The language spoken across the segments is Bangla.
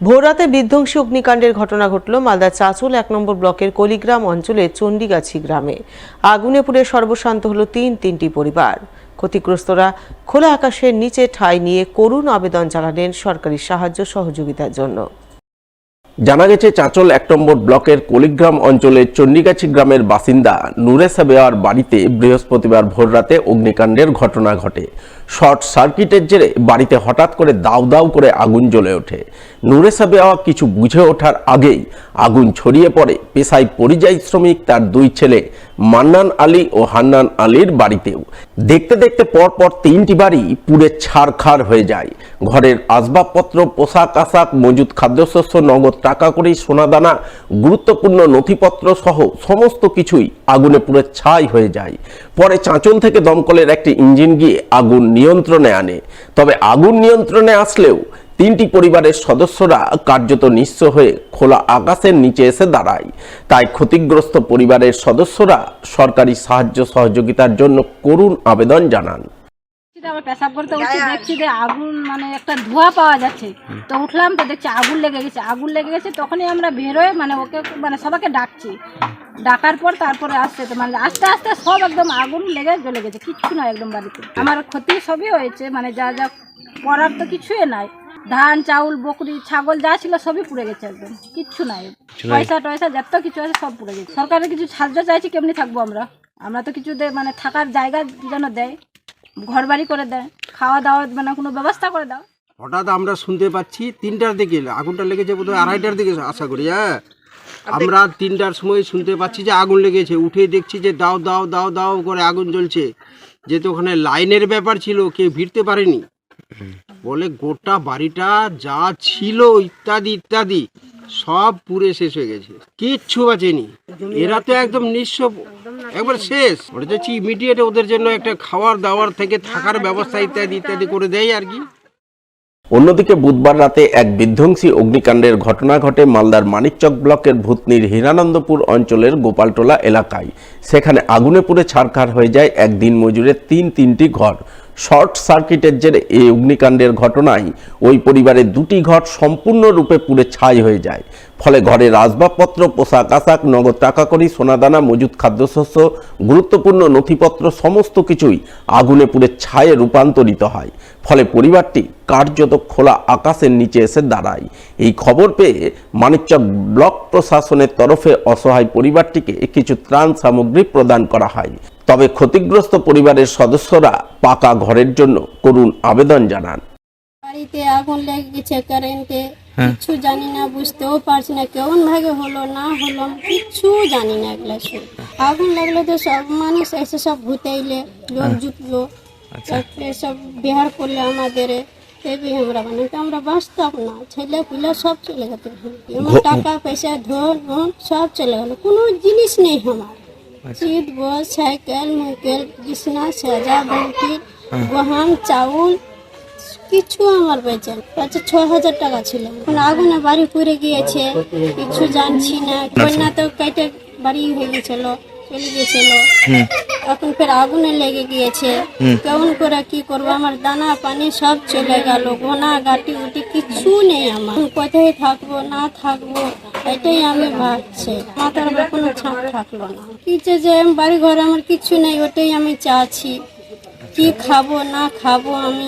ভোররাতে বিধ্বংসী অগ্নিকাণ্ডের ঘটনা ঘটল মালদার চাঁচল ১ নম্বর ব্লকের কলিগ্রাম অঞ্চলের চণ্ডীগাছি গ্রামে। আগুনে পুড়ে সর্বশান্ত হলো তিনটি পরিবার। ক্ষতিগ্রস্তরা খোলা আকাশের নিচে ঠাঁই নিয়ে করুণ আবেদন জানালেন সরকারি সাহায্য সহযোগিতার জন্য। জানা গেছে, চাঁচল ১ নম্বর ব্লকের কলিগ্রাম অঞ্চলের চণ্ডীগাছি গ্রামের বাসিন্দা নুরেসা বেওয়ার বাড়িতে বৃহস্পতিবার ভোররাতে অগ্নিকাণ্ডের ঘটনা ঘটে। শর্ট সার্কিটের জেরে বাড়িতে হঠাৎ করে দাউ দাউ করে আগুন জ্বলে ওঠে। নুরেসা বেওয়া কিছু বুঝে ওঠার আগেই আগুন ছড়িয়ে পড়ে পেশায় পরিযায়ী শ্রমিক তার দুই ছেলে মান্নান আলী ও হান্নান আলীর বাড়িতেও। দেখতে দেখতে পরপর ৩টি বাড়ি পুড়ে ছারখার হয়ে যায়। ঘরের আসবাবপত্র, পোশাক আশাক, মজুদ খাদ্যশস্য, নগদ টাকা কড়ি, সোনাদানা, গুরুত্বপূর্ণ নথিপত্র সহ সমস্ত কিছুই আগুনে পুড়ে ছাই হয়ে যায়। পরে চাঁচল থেকে দমকলের একটি ইঞ্জিন গিয়ে আগুন নিয়ন্ত্রণে আনে। তবে আগুন নিয়ন্ত্রণে আসলেও ৩টি পরিবারের সদস্যরা কার্যত নিঃস্ব হয়ে খোলা আকাশের নিচে এসে দাঁড়ায়। তাই ক্ষতিগ্রস্ত পরিবারের সদস্যরা সরকারি সাহায্য সহযোগিতার জন্য করুণ আবেদন জানান। আমরা পেশাব করতে উঠে দেখছি যে আগুন মানে একটা ধোঁয়া পাওয়া যাচ্ছে, তো উঠলাম তো দেখছি আগুন লেগে গেছে। তখনই আমরা বেরোয় ওকে সবাইকে ডাকছি। ডাকার পর তারপরে আসছে, তো আস্তে আস্তে সব একদম আগুন লেগে জ্বলে গেছে, কিচ্ছু নয় একদম বাড়িতে। আমার ক্ষতি সবই হয়েছে, যা যা করার তো কিছুই নাই। ধান, চাউল, বকরি, ছাগল যা ছিল সবই পুড়ে গেছে, একদম কিচ্ছু নাই। পয়সা টয়সা যত কিছু আছে সব পুড়ে গেছে। সরকারের কিছু সাহায্য চাইছি, কেমনি থাকবো আমরা তো কিছু থাকার জায়গা যেন দেয়, ঘর বাড়ি করে দেয়, খাওয়া দাওয়া কোনো ব্যবস্থা করে দাও। হঠাৎ আমরা শুনতে পাচ্ছি ৩টার দিকে আগুনটা লেগেছে, বোধহয় ২:৩০টার দিকে আশা করি। আমরা ৩টার সময় শুনতে পাচ্ছি যে আগুন লেগেছে। উঠে দেখছি যে দাও দাও দাও দাও করে আগুন জ্বলছে। যেহেতু ওখানে লাইনের ব্যাপার ছিল, কেউ ভিড়তে পারেনি বলে গোটা বাড়িটা যা ছিল ইত্যাদি ইত্যাদি সব পুড়ে শেষ হয়ে গেছে, কিচ্ছু বাঁচেনি। এরা তো একদম নিঃস্ব, একবার শেষ। ওটা চাচ্ছি ইমিডিয়েট ওদের জন্য একটা খাওয়ার দাওয়ার থেকে থাকার ব্যবস্থা ইত্যাদি ইত্যাদি করে দেয় আর কি। অন্যদিকে বুধবার রাতে এক বিধ্বংসী অগ্নিকাণ্ডের ঘটনা ঘটে মালদার মানিকচক ব্লকের ভূতনির হীরানন্দপুর অঞ্চলের গোপালটোলা এলাকায়। সেখানে আগুনে পুড়ে ছারখার হয়ে যায় এক দিন মজুরের তিনটি ঘর। শর্ট সার্কিটের জেরে এই অগ্নিকাণ্ডের ঘটনায় ওই পরিবারের 2টি ঘর সম্পূর্ণরূপে পুড়ে ছাই হয়ে যায়। ফলে ঘরের আসবাবপত্র, পোশাক আশাক, নগদ টাকা কড়ি, সোনাদানা, মজুদ খাদ্যশস্য, গুরুত্বপূর্ণ নথিপত্র সমস্ত কিছুই আগুনে পুড়ে ছায়ে রূপান্তরিত হয়। ফলে পরিবারটি কার্যত খোলা আকাশের নিচে এসে দাঁড়ায়। এই খবর পেয়ে মানিকচক ব্লক প্রশাসনের তরফে অসহায় পরিবারটিকে কিছু ত্রাণ সামগ্রী প্রদান করা হয়। তবে ক্ষতিগ্রস্ত পরিবারের সদস্যরা পাকা ঘরের জন্য করুণ আবেদন জানান। বাড়িতে আগুন লেগে গেছে কারেন্টে, কিছু জানি না, বুঝতেও পারছি না কেমন ভাগে হলো না হলো, কিছু জানি না। এগুলা আগুন লাগলে তো সব মানুষ এসে সব ভুতাইলে লোক জুটলো, সব বিহার করলে আমাদের আমরা বাঁচতাম না। ছেলে পিলে সব চলে যেত, টাকা পয়সা ধন সব চলে গেল, কোনো জিনিস নেই আমার। শীত, বস, সাইকেল, মাইকেল, বিছনা, সাজা, বেলকিট, গহম, চাউল কিছু আমার বেচেন ৬,০০০ টাকা ছিল। এখন আগুনে বাড়ি পুড়ে গিয়েছে, কিছু জানছি না। বন্যা তো কেটে বাড়ি হয়ে গেছিল, চলে গিয়েছিল। এখন ফের আগুনে লেগে গিয়েছে, কেমন করে কি করবো? আমার দানা পানি সব চলে গেল, গোনা গাটি উটি কিছু নেই আমার। কোথায় থাকবো না থাকবো এটাই আমি ভাবছি। মাথার উপর কোনো ছাপ থাকলো না, কিছু যে বাড়ি ঘরে আমার কিছু নেই, ওটাই আমি চাচ্ছি। কি খাবো না খাবো, আমি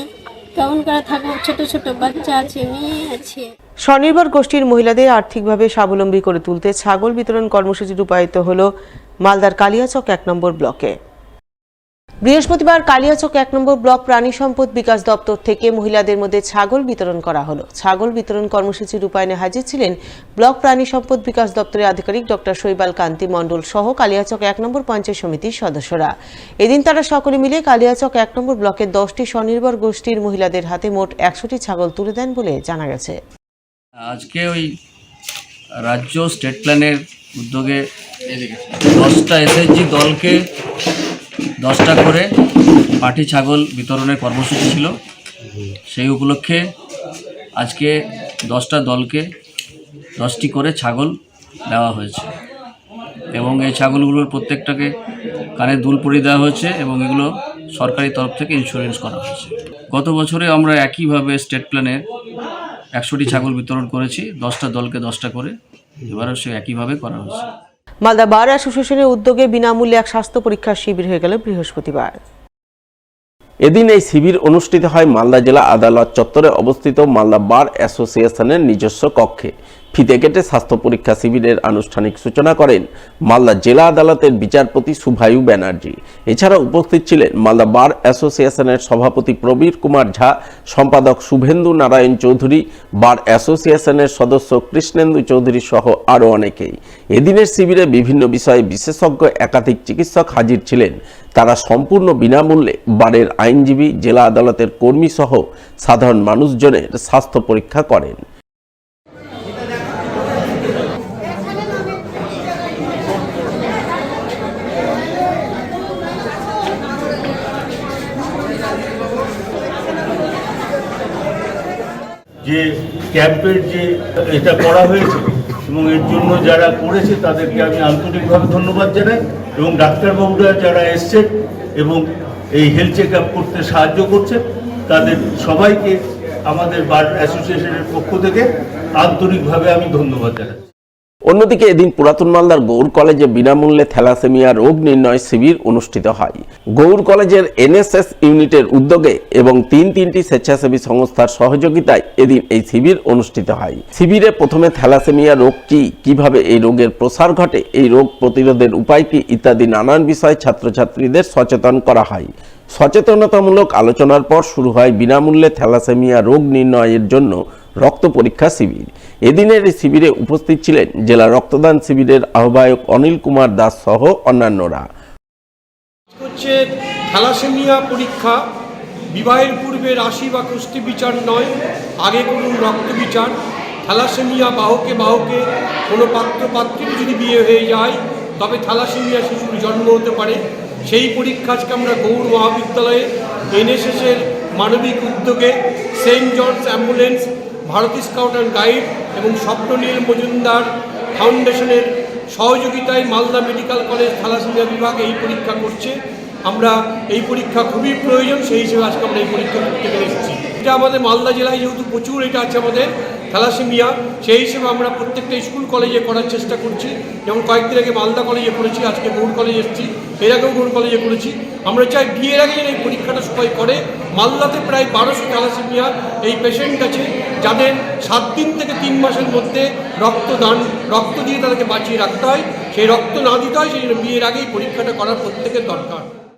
কেমন করে থাকবো? ছোট ছোট বাচ্চা আছে, মেয়ে আছে। স্বনির্ভর গোষ্ঠীর মহিলাদের আর্থিকভাবে স্বাবলম্বী করে তুলতে ছাগল বিতরণ কর্মসূচি রূপায়িত হলো মালদার কালিয়াচক ১ নম্বর ব্লকে। বৃহস্পতিবার কালিয়াচক ১ নম্বর ব্লক প্রাণী সম্পদ বিকাশ দপ্তর থেকে মহিলাদের মধ্যে ছাগল বিতরণ করা হলো। ছাগল বিতরণ কর্মসূচি রূপায়ণে হাজির ছিলেন ব্লক প্রাণী সম্পদ বিকাশ দপ্তরের আধিকারিক ডক্টর শৈবাল কান্তি মণ্ডল সহ কালিয়াচক ১ নম্বর পঞ্চায়েত সমিতির সদস্যরা। এদিন তারা সকলে মিলে কালিয়াচক ১ নম্বর ব্লকের 10টি স্বনির্ভর গোষ্ঠীর মহিলাদের হাতে মোট ১০০টি ছাগল তুলে দেন বলে জানা গেছে। আজকে ওই রাজ্য স্টেট প্ল্যানের উদ্যোগে 10টা এসএইচজি দলকে 10টা করে পাটি ছাগল বিতরণের কর্মসূচি ছিল। সেই উপলক্ষে আজকে 10টা দলকে 10টি করে ছাগল দেওয়া হয়েছে এবং এই ছাগলগুলোর প্রত্যেকটাকে কানে দুল পরিয়ে দেওয়া হয়েছে এবং এগুলো সরকারি তরফ থেকে ইন্স্যুরেন্স করা হয়েছে। গত বছরে আমরা একইভাবে স্টেট প্ল্যানের 100টি ছাগল বিতরণ করেছি, 10টা দলকে 10টা করে। এবারও সে একইভাবে করা হচ্ছে। মালদা বার অ্যাসোসিয়েশনের উদ্যোগে বিনামূল্যে এক স্বাস্থ্য পরীক্ষার শিবির হয়ে গেল বৃহস্পতিবার। এদিন এই শিবির অনুষ্ঠিত হয় মালদা জেলা আদালত চত্বরে অবস্থিত মালদা বার অ্যাসোসিয়েশনের নিজস্ব কক্ষে। ফিতে কেটে স্বাস্থ্য পরীক্ষা শিবিরের আনুষ্ঠানিক সূচনা করেন মালদা জেলা আদালতের বিচারপতি শুভায়ু ব্যানার্জি। এছাড়া উপস্থিত ছিলেন মালদা বার অ্যাসোসিয়েশনের সভাপতি প্রবীর কুমার ঝা, সম্পাদক শুভেন্দু নারায়ণ চৌধুরী, বার অ্যাসোসিয়েশনের সদস্য কৃষ্ণেন্দু চৌধুরী সহ আরও অনেকেই। এদিনের শিবিরে বিভিন্ন বিষয়ে বিশেষজ্ঞ একাধিক চিকিৎসক হাজির ছিলেন। তারা সম্পূর্ণ বিনামূল্যে বারের আইনজীবী, জেলা আদালতের কর্মী সহ সাধারণ মানুষজনের স্বাস্থ্য পরীক্ষা করেন। যে ক্যাম্পের যে এটা করা হয়েছে এবং এর জন্য যারা করেছে তাদেরকে আমি আন্তরিকভাবে ধন্যবাদ জানাই, এবং ডাক্তারবাবুরা যারা এসছেন এবং এই হেলথ চেক আপ করতে সাহায্য করছেন তাদের সবাইকে আমাদের বার অ্যাসোসিয়েশনের পক্ষ থেকে আন্তরিকভাবে আমি ধন্যবাদ জানাই। অন্যদিকে এদিন পুরাতন মালদার গৌড় কলেজে বিনামূল্যে থ্যালাসেমিয়া রোগ নির্ণয় শিবির অনুষ্ঠিত হয়। গৌড় কলেজের এনএসএস ইউনিটের উদ্যোগে এবং তিনটি স্বেচ্ছাসেবী সংস্থার সহযোগিতায় এদিন এই শিবির অনুষ্ঠিত হয়। শিবিরে প্রথমে থ্যালাসেমিয়া রোগ কি, কিভাবে এই রোগের প্রসার ঘটে, এই রোগ প্রতিরোধের উপায় কি ইত্যাদি নানান বিষয়ে ছাত্রছাত্রীদের সচেতন করা হয়। সচেতনতামূলক আলোচনার পর শুরু হয় বিনামূল্যে থ্যালাসেমিয়া রোগ নির্ণয়ের জন্য রক্ত পরীক্ষা শিবির। এদিনের এই শিবিরে উপস্থিত ছিলেন জেলা রক্তদান শিবিরের আহ্বায়ক অনিল কুমার দাস সহ অন্যান্যরা। হচ্ছে থ্যালাসেমিয়া পরীক্ষা। বিবাহের পূর্বে রাশি বা কুষ্টি বিচার নয়, আগে করুন রক্ত বিচার। থ্যালাসেমিয়া বাহকে কোনো পাত্রের যদি বিয়ে হয়ে যায় তবে থ্যালাসেমিয়া শিশুর জন্ম হতে পারে। সেই পরীক্ষা আজকে আমরা গৌড় মহাবিদ্যালয়ে এনএসএসের মানবিক উদ্যোগে saint John's ambulance, Bharati scout and guide এবং স্বপ্ননীল মজুমদার ফাউন্ডেশনের সহযোগিতায় মালদা মেডিকেল কলেজ থ্যালাসেমিয়া বিভাগ এই পরীক্ষা করছে। আমরা এই পরীক্ষা খুবই প্রয়োজন, সেই হিসেবে আজকে আমরা এই পরীক্ষা করতে এসেছি। এটা আমাদের মালদা জেলায় যেহেতু প্রচুর এটা আছে আমাদের থ্যালাসেমিয়া, সেই হিসেবে আমরা প্রত্যেকটা স্কুল কলেজে করার চেষ্টা করছি। যেমন কয়েকদিন আগে মালদা কলেজে করেছি, আজকে গৌড় কলেজে এসেছি, এর আগেও গৌড় কলেজে করেছি। আমরা চাই বিয়ের আগে যেন এই পরীক্ষাটা সবাই করে। মালদাতে প্রায় 1200 থ্যালাসেমিয়া এই পেশেন্ট আছে যাদের 7 দিন থেকে 3 মাসের মধ্যে রক্ত দিয়ে তাদেরকে বাঁচিয়ে রাখতে হয়। সেই রক্ত না দিতে হয়, সেই জন্য বিয়ের আগেই পরীক্ষাটা করার প্রত্যেকের দরকার।